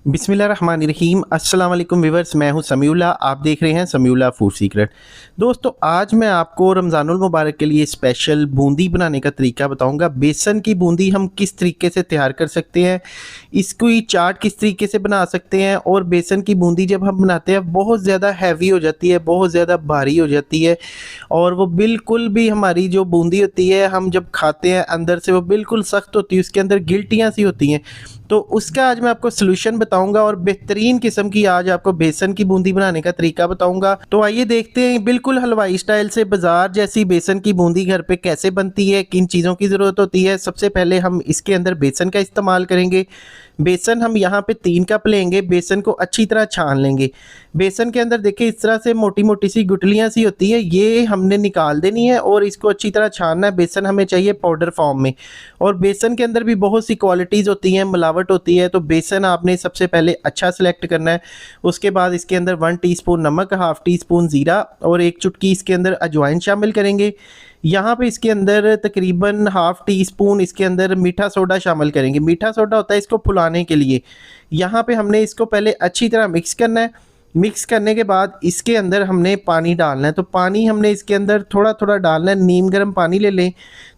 बिस्मिल्लाहिर्रहमानिर्रहीम। अस्सलाम वालेकुम व्यूअर्स, मैं हूं समीउल्लाह। आप देख रहे हैं समीउल्लाह फूड सीक्रेट। दोस्तों, आज मैं आपको रमज़ानुल मुबारक के लिए स्पेशल बूंदी बनाने का तरीका बताऊंगा। बेसन की बूंदी हम किस तरीके से तैयार कर सकते हैं, इसकी चाट किस तरीके से बना सकते हैं। और बेसन की बूंदी जब हम बनाते हैं बहुत ज़्यादा हैवी हो जाती है, बहुत ज़्यादा भारी हो जाती है और वो बिल्कुल भी हमारी जो बूंदी होती है हम जब खाते हैं अंदर से वो बिल्कुल सख्त होती है, उसके अंदर गिल्टियाँ सी होती हैं। तो उसका आज मैं आपको सलूशन बताऊंगा और बेहतरीन किस्म की आज आपको बेसन की बूंदी बनाने का तरीका बताऊंगा। तो आइए देखते हैं बिल्कुल हलवाई स्टाइल से बाजार जैसी बेसन की बूंदी घर पे कैसे बनती है, किन चीज़ों की ज़रूरत होती है। सबसे पहले हम इसके अंदर बेसन का इस्तेमाल करेंगे। बेसन हम यहाँ पे 3 कप लेंगे। बेसन को अच्छी तरह छान लेंगे। बेसन के अंदर देखिए इस तरह से मोटी मोटी सी गुठलियाँ सी होती है, ये हमने निकाल देनी है और इसको अच्छी तरह छानना है। बेसन हमें चाहिए पाउडर फॉर्म में। और बेसन के अंदर भी बहुत सी क्वालिटीज़ होती हैं, मिलावट होती है, तो बेसन आपने सबसे पहले अच्छा सेलेक्ट करना है। उसके बाद इसके अंदर 1 टीस्पून नमक, हाफ टी स्पून ज़ीरा और 1 चुटकी इसके अंदर अजवाइन शामिल करेंगे। यहाँ पे इसके अंदर तकरीबन हाफ टी स्पून इसके अंदर मीठा सोडा शामिल करेंगे। मीठा सोडा होता है इसको फुलाने के लिए। यहाँ पे हमने इसको पहले अच्छी तरह मिक्स करना है। मिक्स करने के बाद इसके अंदर हमने पानी डालना है। तो पानी हमने इसके अंदर थोड़ा थोड़ा डालना है। नीम गर्म पानी ले लें।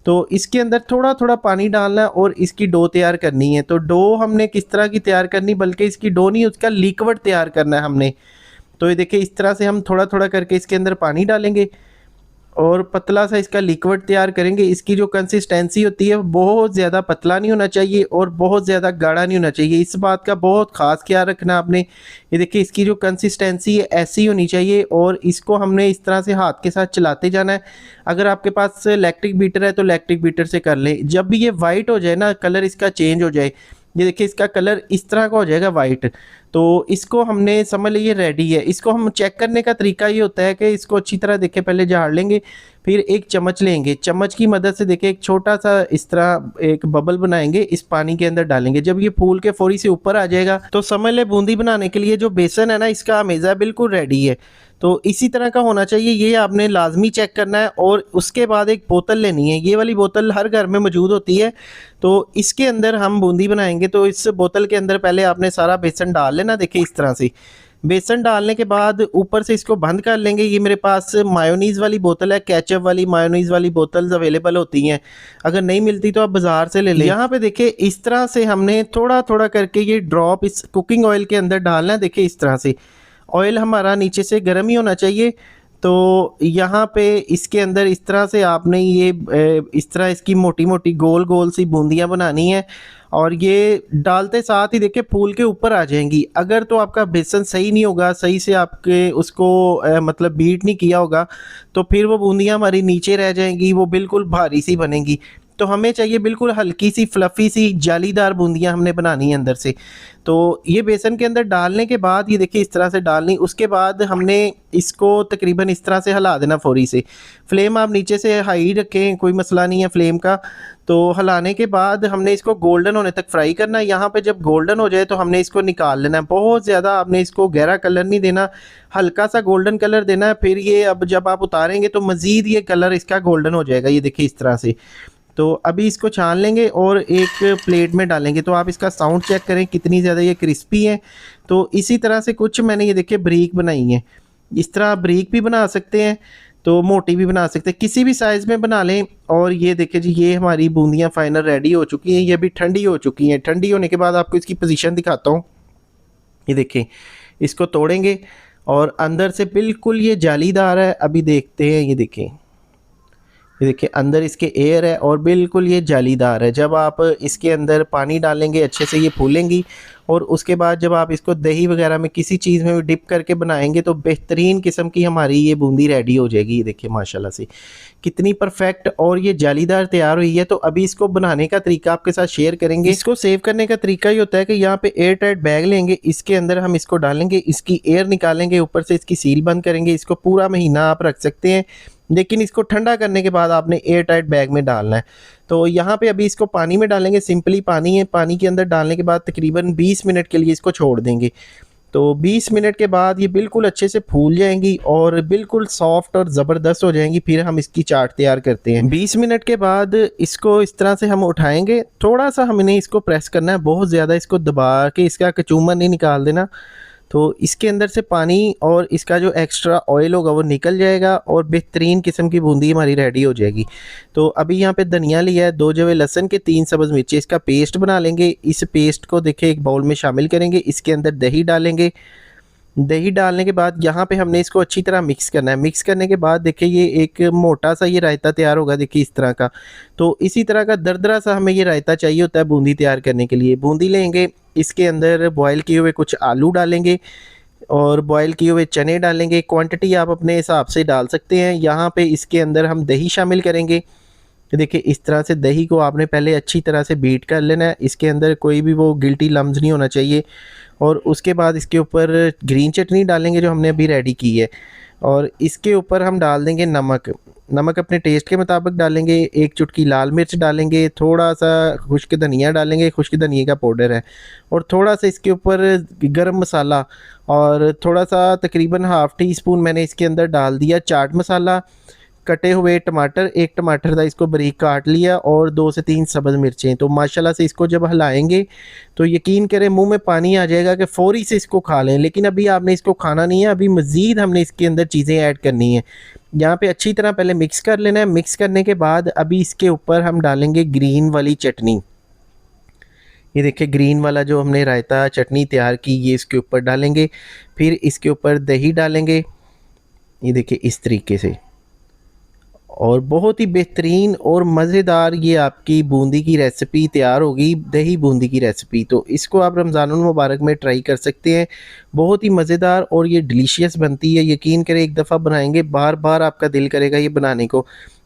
तो इसके अंदर थोड़ा थोड़ा पानी डालना है और इसकी डो तैयार करनी है। तो डो हमने किस तरह की तैयार करनी, बल्कि इसकी डो नहीं, उसका लिक्विड तैयार करना है हमने। तो ये देखिए इस तरह से हम थोड़ा थोड़ा करके इसके अंदर पानी डालेंगे और पतला सा इसका लिक्विड तैयार करेंगे। इसकी जो कंसिस्टेंसी होती है बहुत ज़्यादा पतला नहीं होना चाहिए और बहुत ज़्यादा गाढ़ा नहीं होना चाहिए। इस बात का बहुत ख़ास ख्याल रखना आपने। ये देखिए इसकी जो कंसिस्टेंसी है ऐसी होनी चाहिए और इसको हमने इस तरह से हाथ के साथ चलाते जाना है। अगर आपके पास इलेक्ट्रिक बीटर है तो इलेक्ट्रिक बीटर से कर लें। जब भी ये वाइट हो जाए ना, कलर इसका चेंज हो जाए, ये देखिए इसका कलर इस तरह का हो जाएगा वाइट, तो इसको हमने समझ लीजिए रेडी है। इसको हम चेक करने का तरीका ये होता है कि इसको अच्छी तरह देखिए पहले झाड़ लेंगे, फिर एक चम्मच लेंगे। चम्मच की मदद से देखिए एक छोटा सा इस तरह एक बबल बनाएंगे, इस पानी के अंदर डालेंगे। जब ये फूल के फौरी से ऊपर आ जाएगा तो समझ ले बूंदी बनाने के लिए जो बेसन है ना, इसका अमेज़ा बिल्कुल रेडी है। तो इसी तरह का होना चाहिए, ये आपने लाजमी चेक करना है। और उसके बाद एक बोतल लेनी है। ये वाली बोतल हर घर में मौजूद होती है। तो इसके अंदर हम बूंदी बनाएंगे। तो इस बोतल के अंदर पहले आपने सारा बेसन डाल लेना। देखिए इस तरह से बेसन डालने के बाद ऊपर से इसको बंद कर लेंगे। ये मेरे पास मायोनीज़ वाली बोतल है, केचप वाली मायोनीज़ वाली बोतल्स अवेलेबल होती हैं। अगर नहीं मिलती तो आप बाज़ार से ले लें। यहाँ पे देखिए इस तरह से हमने थोड़ा थोड़ा करके ये ड्रॉप इस कुकिंग ऑयल के अंदर डालना है। देखिए इस तरह से ऑयल हमारा नीचे से गर्म ही होना चाहिए। तो यहाँ पे इसके अंदर इस तरह से आपने ये इस तरह इसकी मोटी मोटी गोल गोल सी बूंदियाँ बनानी है और ये डालते साथ ही देखिए फूल के ऊपर आ जाएंगी। अगर तो आपका बेसन सही नहीं होगा, सही से आपके उसको मतलब बीट नहीं किया होगा, तो फिर वो बूंदियाँ हमारी नीचे रह जाएंगी, वो बिल्कुल भारी सी बनेंगी। तो हमें चाहिए बिल्कुल हल्की सी फ्लफ़ी सी जालीदार बूंदियाँ हमने बनानी है अंदर से। तो ये बेसन के अंदर डालने के बाद ये देखिए इस तरह से डालनी। उसके बाद हमने इसको तकरीबन इस तरह से हिला देना फ़ौरी से। फ्लेम आप नीचे से हाई रखें, कोई मसला नहीं है फ्लेम का। तो हिलाने के बाद हमने इसको गोल्डन होने तक फ्राई करना है। यहाँ पे जब गोल्डन हो जाए तो हमने इसको निकाल लेना है। बहुत ज़्यादा आपने इसको गहरा कलर नहीं देना, हल्का सा गोल्डन कलर देना है। फिर ये अब जब आप उतारेंगे तो मज़ीद ये कलर इसका गोल्डन हो जाएगा। ये देखिए इस तरह से। तो अभी इसको छान लेंगे और एक प्लेट में डालेंगे। तो आप इसका साउंड चेक करें कितनी ज़्यादा ये क्रिस्पी है। तो इसी तरह से कुछ मैंने ये देखिए ब्रीक बनाई है। इस तरह आप ब्रीक भी बना सकते हैं, तो मोटी भी बना सकते हैं, किसी भी साइज़ में बना लें। और ये देखिए जी, ये हमारी बूंदियाँ फाइनल रेडी हो चुकी हैं। ये अभी ठंडी हो चुकी हैं। ठंडी होने के बाद आपको इसकी पोजीशन दिखाता हूँ। ये देखिए इसको तोड़ेंगे और अंदर से बिल्कुल ये जालीदार है। अभी देखते हैं, ये देखें, ये देखिए अंदर इसके एयर है और बिल्कुल ये जालीदार है। जब आप इसके अंदर पानी डालेंगे अच्छे से ये फूलेंगी और उसके बाद जब आप इसको दही वगैरह में किसी चीज़ में डिप करके बनाएंगे तो बेहतरीन किस्म की हमारी ये बूंदी रेडी हो जाएगी। ये देखिए माशाल्लाह से कितनी परफेक्ट और ये जालीदार तैयार हुई है। तो अभी इसको बनाने का तरीका आपके साथ शेयर करेंगे। इसको सेव करने का तरीका ये होता है कि यहाँ पे एयर टाइट बैग लेंगे, इसके अंदर हम इसको डालेंगे, इसकी एयर निकालेंगे, ऊपर से इसकी सील बंद करेंगे। इसको पूरा महीना आप रख सकते हैं, लेकिन इसको ठंडा करने के बाद आपने एयर टाइट बैग में डालना है। तो यहाँ पे अभी इसको पानी में डालेंगे, सिंपली पानी है। पानी के अंदर डालने के बाद तकरीबन 20 मिनट के लिए इसको छोड़ देंगे। तो 20 मिनट के बाद ये बिल्कुल अच्छे से फूल जाएंगी और बिल्कुल सॉफ्ट और ज़बरदस्त हो जाएंगी। फिर हम इसकी चाट तैयार करते हैं। 20 मिनट के बाद इसको इस तरह से हम उठाएंगे, थोड़ा सा हमने इसको प्रेस करना है, बहुत ज़्यादा इसको दबा के इसका कचूमर नहीं निकाल देना। तो इसके अंदर से पानी और इसका जो एक्स्ट्रा ऑयल होगा वो निकल जाएगा और बेहतरीन किस्म की बूंदी हमारी रेडी हो जाएगी। तो अभी यहाँ पे धनिया लिया है, 2 जवे लहसुन के, 3 सब्ज़ मिर्ची, इसका पेस्ट बना लेंगे। इस पेस्ट को देखिए एक बाउल में शामिल करेंगे। इसके अंदर दही डालेंगे। दही डालने के बाद यहाँ पे हमने इसको अच्छी तरह मिक्स करना है। मिक्स करने के बाद देखिए ये एक मोटा सा ये रायता तैयार होगा, देखिए इस तरह का। तो इसी तरह का दरदरा सा हमें ये रायता चाहिए होता है बूंदी तैयार करने के लिए। बूंदी लेंगे, इसके अंदर बॉयल किए हुए कुछ आलू डालेंगे और बॉयल किए हुए चने डालेंगे। क्वांटिटी आप अपने हिसाब से डाल सकते हैं। यहाँ पे इसके अंदर हम दही शामिल करेंगे। तो देखिए इस तरह से दही को आपने पहले अच्छी तरह से बीट कर लेना है। इसके अंदर कोई भी वो गिल्टी लम्स नहीं होना चाहिए। और उसके बाद इसके ऊपर ग्रीन चटनी डालेंगे जो हमने अभी रेडी की है। और इसके ऊपर हम डाल देंगे नमक। नमक अपने टेस्ट के मुताबिक डालेंगे। 1 चुटकी लाल मिर्च डालेंगे, थोड़ा सा खुश्क धनिया डालेंगे, खुश्क धनिया का पाउडर है। और थोड़ा सा इसके ऊपर गरम मसाला और थोड़ा सा तकरीबन ½ टी स्पून मैंने इसके अंदर डाल दिया चाट मसाला। कटे हुए टमाटर, 1 टमाटर था इसको बारीक काट लिया और 2 से 3 सब्ज़ मिर्चें। तो माशाल्लाह से इसको जब हिलाएंगे तो यकीन करें मुंह में पानी आ जाएगा कि फ़ौरी से इसको खा लें। लेकिन अभी आपने इसको खाना नहीं है, अभी मज़ीद हमने इसके अंदर चीज़ें ऐड करनी है। यहाँ पे अच्छी तरह पहले मिक्स कर लेना है। मिक्स करने के बाद अभी इसके ऊपर हम डालेंगे ग्रीन वाली चटनी। ये देखिए ग्रीन वाला जो हमने रायता चटनी तैयार की ये इसके ऊपर डालेंगे। फिर इसके ऊपर दही डालेंगे, ये देखिए इस तरीके से। और बहुत ही बेहतरीन और मज़ेदार ये आपकी बूंदी की रेसिपी तैयार होगी, दही बूंदी की रेसिपी। तो इसको आप रमज़ानुल मुबारक में ट्राई कर सकते हैं। बहुत ही मज़ेदार और ये डिलीशियस बनती है। यकीन करें एक दफ़ा बनाएंगे बार बार आपका दिल करेगा ये बनाने को।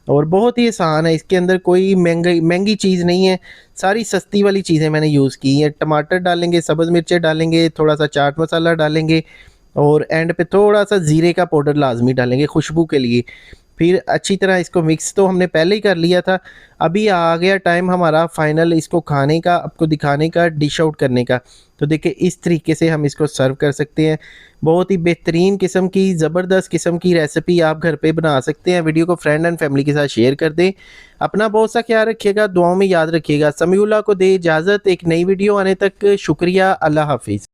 और बहुत ही आसान है, इसके अंदर कोई महंगी चीज़ नहीं है, सारी सस्ती वाली चीज़ें मैंने यूज़ की हैं। टमाटर डालेंगे, सब्ज़ मिर्चें डालेंगे, थोड़ा सा चाट मसाला डालेंगे और एंड पे थोड़ा सा ज़ीरे का पाउडर लाजमी डालेंगे खुशबू के लिए। फिर अच्छी तरह इसको मिक्स तो हमने पहले ही कर लिया था। अभी आ गया टाइम हमारा फाइनल इसको खाने का, आपको दिखाने का, डिश आउट करने का। तो देखिए इस तरीके से हम इसको सर्व कर सकते हैं। बहुत ही बेहतरीन किस्म की, ज़बरदस्त किस्म की रेसिपी आप घर पे बना सकते हैं। वीडियो को फ्रेंड एंड फैमिली के साथ शेयर कर दें। अपना बहुत सा ख्याल रखिएगा, दुआओं में याद रखिएगा। समीउल्लाह को दे इजाज़त। एक नई वीडियो आने तक शुक्रिया। अल्लाह हाफिज़।